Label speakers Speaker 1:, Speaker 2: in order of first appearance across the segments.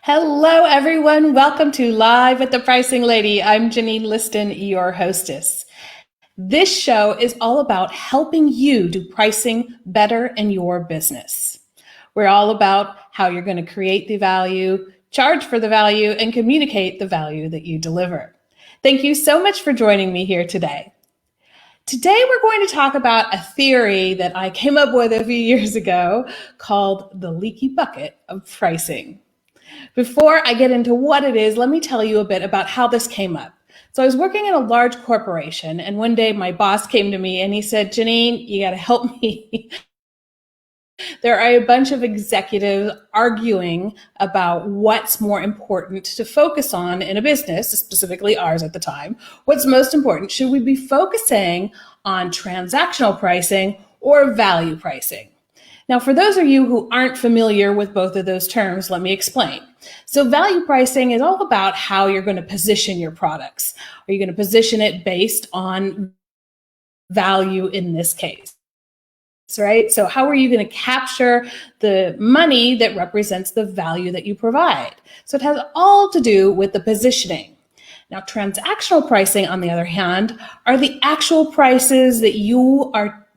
Speaker 1: Hello, everyone. Welcome to Live with the Pricing Lady. I'm Janene Liston, your hostess. This show is all about helping you do pricing better in your business. We're all about how you're going to create the value, charge for the value, and communicate the value that you deliver. Thank you so much for joining me here today. Today, we're going to talk about a theory that I came up with a few years ago called the leaky bucket of pricing. Before I get into what it is, let me tell you a bit about how this came up. So I was working in a large corporation, and one day my boss came to me and he said, Janene, you got to help me. There are a bunch of executives arguing about what's more important to focus on in a business, specifically ours at the time. What's most important? Should we be focusing on transactional pricing or value pricing? Now, for those of you who aren't familiar with both of those terms, let me explain. So value pricing is all about how you're going to position your products. Are you going to position it based on value in this case? Right? So how are you going to capture the money that represents the value that you provide? So it has all to do with the positioning. Now, transactional pricing, on the other hand, are the actual prices that you are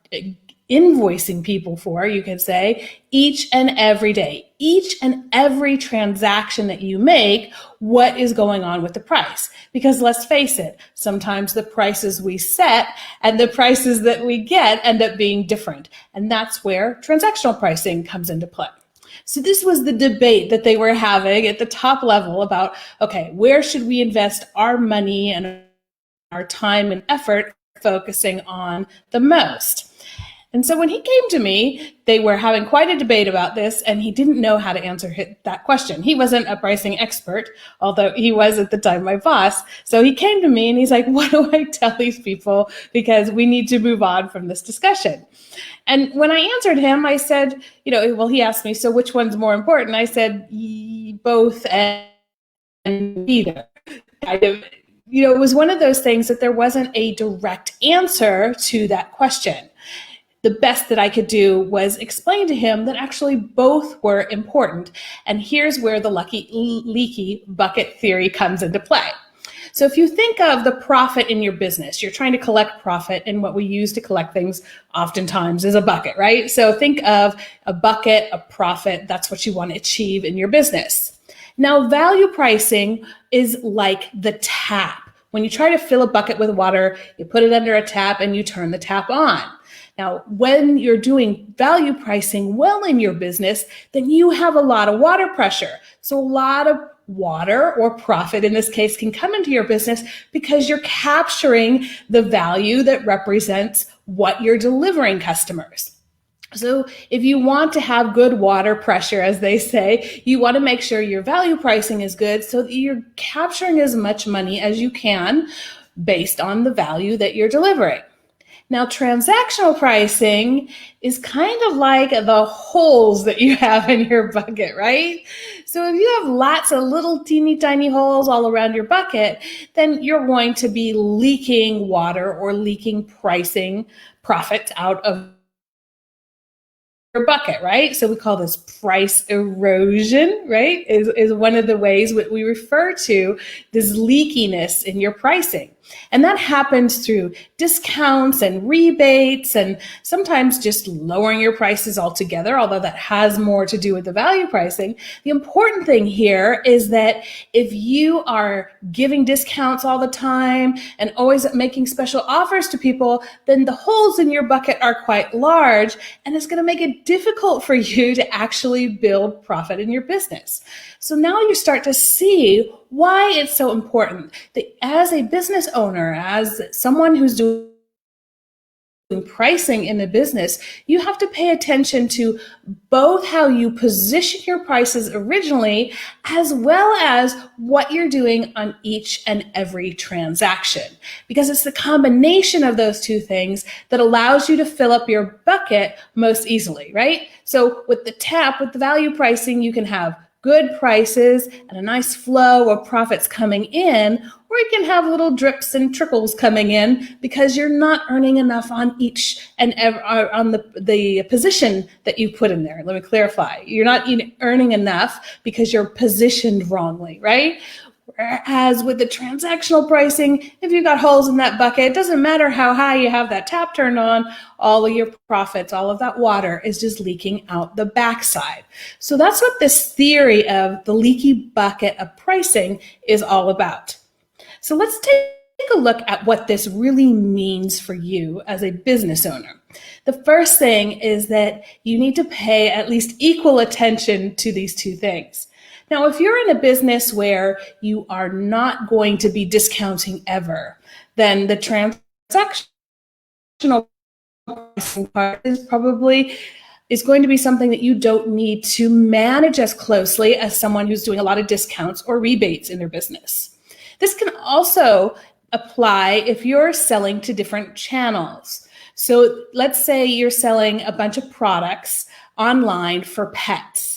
Speaker 1: invoicing people for, you could say, each and every day. Each and every transaction that you make, what is going on with the price? Because let's face it, sometimes the prices we set and the prices that we get end up being different. And that's where transactional pricing comes into play. So this was the debate that they were having at the top level about, okay, where should we invest our money and our time and effort focusing on the most? And so when he came to me, they were having quite a debate about this, and he didn't know how to answer that question. He wasn't a pricing expert, although he was at the time my boss. So he came to me and he's like, what do I tell these people? Because we need to move on from this discussion. And when I answered him, I said, he asked me, so which one's more important? I said, both and neither. It was one of those things that there wasn't a direct answer to that question. The best that I could do was explain to him that actually both were important. And here's where the leaky bucket theory comes into play. So if you think of the profit in your business, you're trying to collect profit, and what we use to collect things oftentimes is a bucket, right? So think of a bucket of profit. That's what you want to achieve in your business. Now, value pricing is like the tap. When you try to fill a bucket with water, you put it under a tap and you turn the tap on. Now, when you're doing value pricing well in your business, then you have a lot of water pressure. So a lot of water or profit in this case can come into your business because you're capturing the value that represents what you're delivering customers. So if you want to have good water pressure, as they say, you want to make sure your value pricing is good so that you're capturing as much money as you can based on the value that you're delivering. Now, transactional pricing is kind of like the holes that you have in your bucket, right? So if you have lots of little teeny tiny holes all around your bucket, then you're going to be leaking water or leaking pricing profits out of your bucket, right? So we call this price erosion, right? Is one of the ways we refer to this leakiness in your pricing. And that happens through discounts and rebates and sometimes just lowering your prices altogether, although that has more to do with the value pricing. The important thing here is that if you are giving discounts all the time and always making special offers to people, then the holes in your bucket are quite large, and it's going to make it difficult for you to actually build profit in your business. So now you start to see why it's so important that as a business owner, as someone who's doing pricing in the business, you have to pay attention to both how you position your prices originally, as well as what you're doing on each and every transaction. Because it's the combination of those two things that allows you to fill up your bucket most easily, right? So with the value pricing, you can have good prices and a nice flow of profits coming in, or you can have little drips and trickles coming in because you're not earning enough on each and on the position that you put in there. Let me clarify. You're not earning enough because you're positioned wrongly, right? Whereas with the transactional pricing, if you got holes in that bucket, it doesn't matter how high you have that tap turned on, all of your profits, all of that water is just leaking out the backside. So that's what this theory of the leaky bucket of pricing is all about. So let's take a look at what this really means for you as a business owner. The first thing is that you need to pay at least equal attention to these two things. Now, if you're in a business where you are not going to be discounting ever, then the transactional pricing part is going to be something that you don't need to manage as closely as someone who's doing a lot of discounts or rebates in their business. This can also apply if you're selling to different channels. So let's say you're selling a bunch of products online for pets.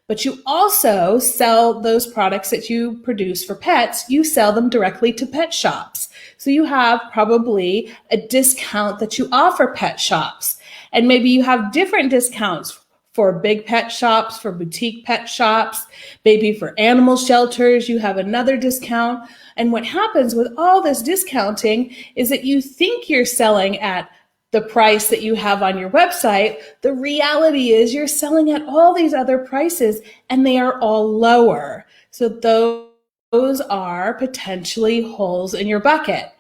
Speaker 1: But you also sell those products that you produce for pets, you sell them directly to pet shops. So you have probably a discount that you offer pet shops. And maybe you have different discounts for big pet shops, for boutique pet shops, maybe for animal shelters, you have another discount. And what happens with all this discounting is that you think you're selling at the price that you have on your website. The reality is you're selling at all these other prices and they are all lower. So those are potentially holes in your bucket.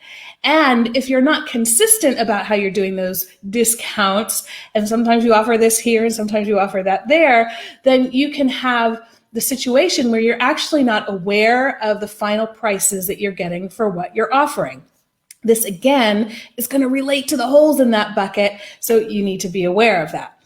Speaker 1: And if you're not consistent about how you're doing those discounts, and sometimes you offer this here and sometimes you offer that there, then you can have the situation where you're actually not aware of the final prices that you're getting for what you're offering. This, again, is going to relate to the holes in that bucket, so you need to be aware of that.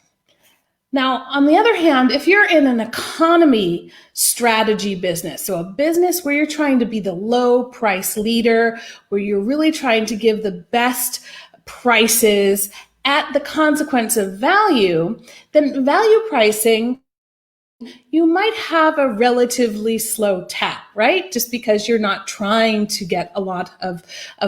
Speaker 1: Now, on the other hand, if you're in an economy strategy business, so a business where you're trying to be the low price leader, where you're really trying to give the best prices at the consequence of value, then value pricing, you might have a relatively slow tap, right? Just because you're not trying to get a lot of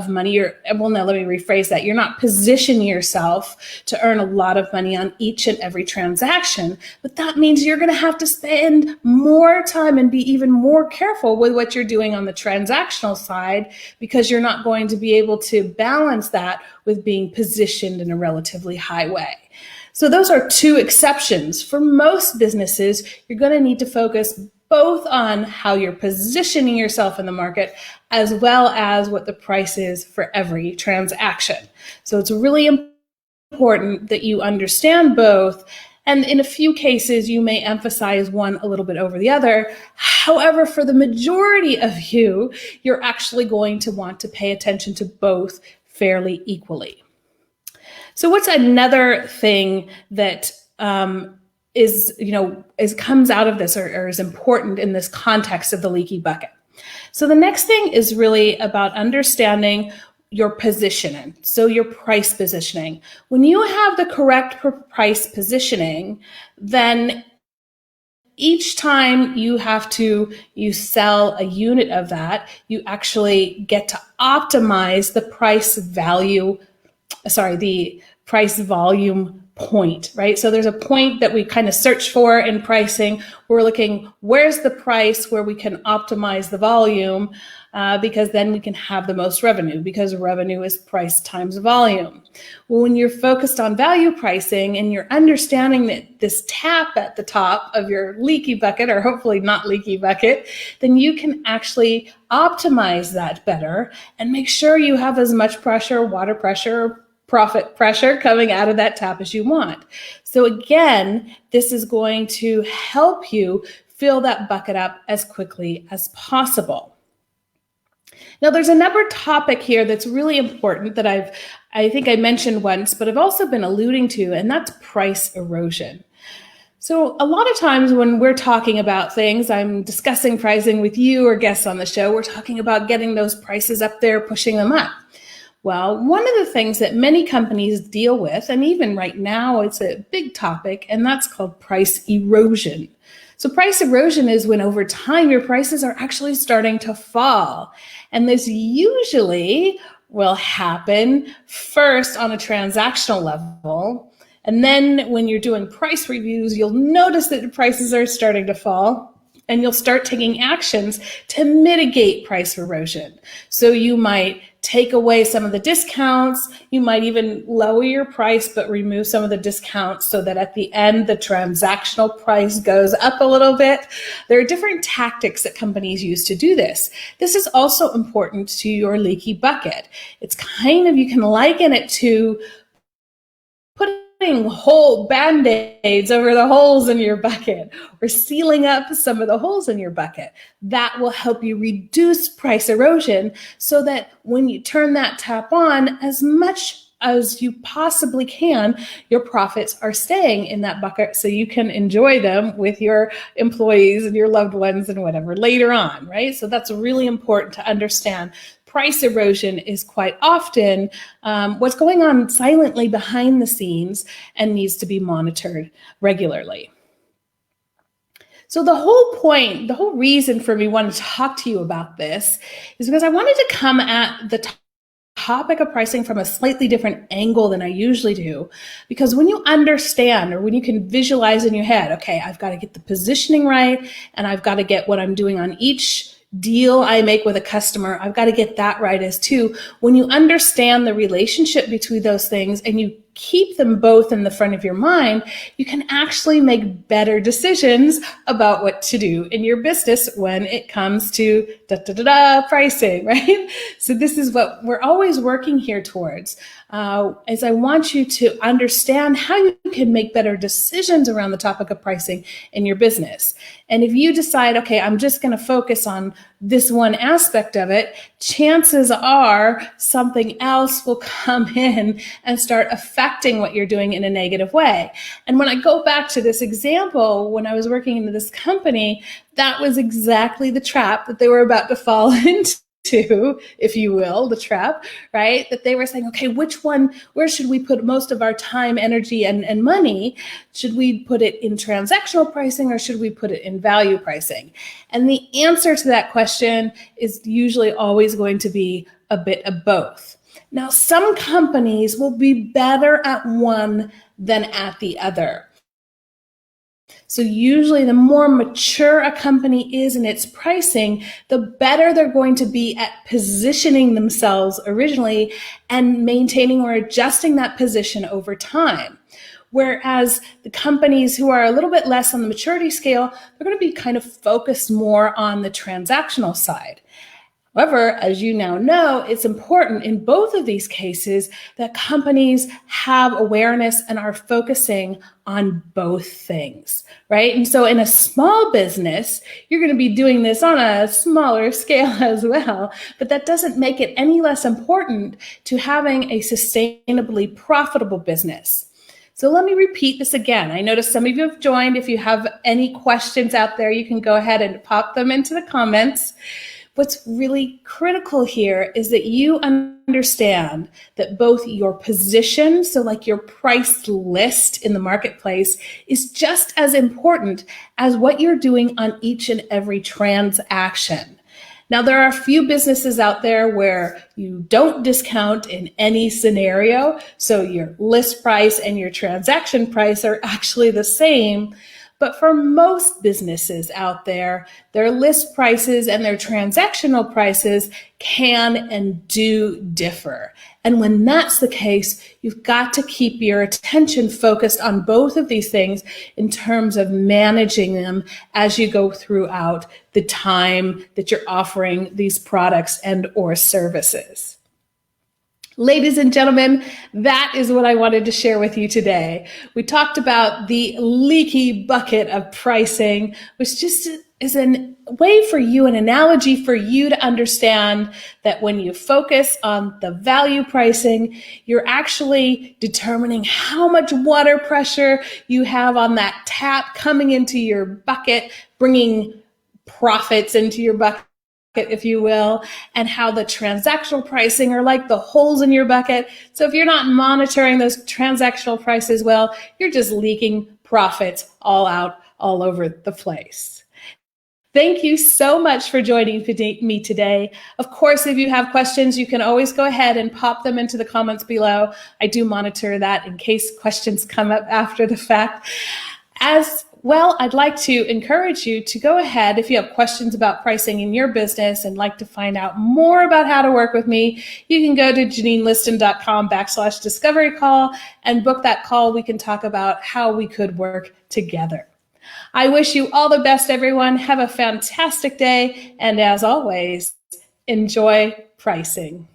Speaker 1: money. Well, no, let me rephrase that. You're not positioning yourself to earn a lot of money on each and every transaction, but that means you're going to have to spend more time and be even more careful with what you're doing on the transactional side, because you're not going to be able to balance that with being positioned in a relatively high way. So those are two exceptions. For most businesses, you're going to need to focus both on how you're positioning yourself in the market as well as what the price is for every transaction. So it's really important that you understand both. And in a few cases, you may emphasize one a little bit over the other. However, for the majority of you, you're actually going to want to pay attention to both fairly equally. So what's another thing that comes out of this or is important in this context of the leaky bucket? So the next thing is really about understanding your positioning, so your price positioning. When you have the correct price positioning, then each time you sell a unit of that, you actually get to optimize the price volume point, right? So there's a point that we kind of search for in pricing. We're looking, where's the price where we can optimize the volume, because then we can have the most revenue, because revenue is price times volume. Well, when you're focused on value pricing and you're understanding that this tap at the top of your leaky bucket, or hopefully not leaky bucket, then you can actually optimize that better and make sure you have as much pressure, water pressure, profit pressure coming out of that tap as you want. So again, this is going to help you fill that bucket up as quickly as possible. Now, there's another topic here that's really important that I think I mentioned once, but I've also been alluding to, and that's price erosion. So a lot of times when we're talking about things, I'm discussing pricing with you or guests on the show, we're talking about getting those prices up there, pushing them up. Well, one of the things that many companies deal with, and even right now it's a big topic, and that's called price erosion. So price erosion is when over time your prices are actually starting to fall. And this usually will happen first on a transactional level. And then when you're doing price reviews, you'll notice that the prices are starting to fall. And you'll start taking actions to mitigate price erosion. So you might take away some of the discounts. You might even lower your price, but remove some of the discounts so that at the end, the transactional price goes up a little bit. There are different tactics that companies use to do this. This is also important to your leaky bucket. It's kind of, you can liken it to putting whole Band-Aids over the holes in your bucket or sealing up some of the holes in your bucket. That will help you reduce price erosion so that when you turn that tap on, as much as you possibly can, your profits are staying in that bucket so you can enjoy them with your employees and your loved ones and whatever later on, right? So that's really important to understand. Price erosion is quite often what's going on silently behind the scenes and needs to be monitored regularly. So the whole point, the whole reason for me wanting to talk to you about this is because I wanted to come at the topic of pricing from a slightly different angle than I usually do. Because when you understand, or when you can visualize in your head, okay, I've got to get the positioning right, and I've got to get what I'm doing on each deal I make with a customer, I've got to get that right as too. When you understand the relationship between those things and you keep them both in the front of your mind, you can actually make better decisions about what to do in your business when it comes to pricing, right? So this is what we're always working here towards. As I want you to understand how you can make better decisions around the topic of pricing in your business. And if you decide, okay, I'm just going to focus on this one aspect of it, chances are something else will come in and start affecting what you're doing in a negative way. And when I go back to this example, when I was working in this company, that was exactly the trap that they were about to fall into. If you will, the trap, right? That they were saying, okay, which one, where should we put most of our time, energy, and money? Should we put it in transactional pricing or should we put it in value pricing? And the answer to that question is usually always going to be a bit of both. Now, some companies will be better at one than at the other. So usually the more mature a company is in its pricing, the better they're going to be at positioning themselves originally and maintaining or adjusting that position over time. Whereas the companies who are a little bit less on the maturity scale, they're going to be kind of focused more on the transactional side. However, as you now know, it's important in both of these cases that companies have awareness and are focusing on both things, right? And so in a small business, you're going to be doing this on a smaller scale as well, but that doesn't make it any less important to having a sustainably profitable business. So let me repeat this again. I noticed some of you have joined. If you have any questions out there, you can go ahead and pop them into the comments. What's really critical here is that you understand that both your position, so like your price list in the marketplace, is just as important as what you're doing on each and every transaction. Now, there are a few businesses out there where you don't discount in any scenario, so your list price and your transaction price are actually the same. But for most businesses out there, their list prices and their transactional prices can and do differ. And when that's the case, you've got to keep your attention focused on both of these things in terms of managing them as you go throughout the time that you're offering these products and or services. Ladies and gentlemen, that is what I wanted to share with you today. We talked about the leaky bucket of pricing, which just is a way for you, an analogy for you to understand that when you focus on the value pricing, you're actually determining how much water pressure you have on that tap coming into your bucket, bringing profits into your bucket, if you will, and how the transactional pricing are like the holes in your bucket. So if you're not monitoring those transactional prices well, you're just leaking profits all out all over the place. Thank you so much for joining me today. Of course, if you have questions, you can always go ahead and pop them into the comments below. I do monitor that in case questions come up after the fact. As well, I'd like to encourage you to go ahead if you have questions about pricing in your business and like to find out more about how to work with me. You can go to janeneliston.com/discovery call and book that call. We can talk about how we could work together. I wish you all the best, everyone. Have a fantastic day. And as always, enjoy pricing.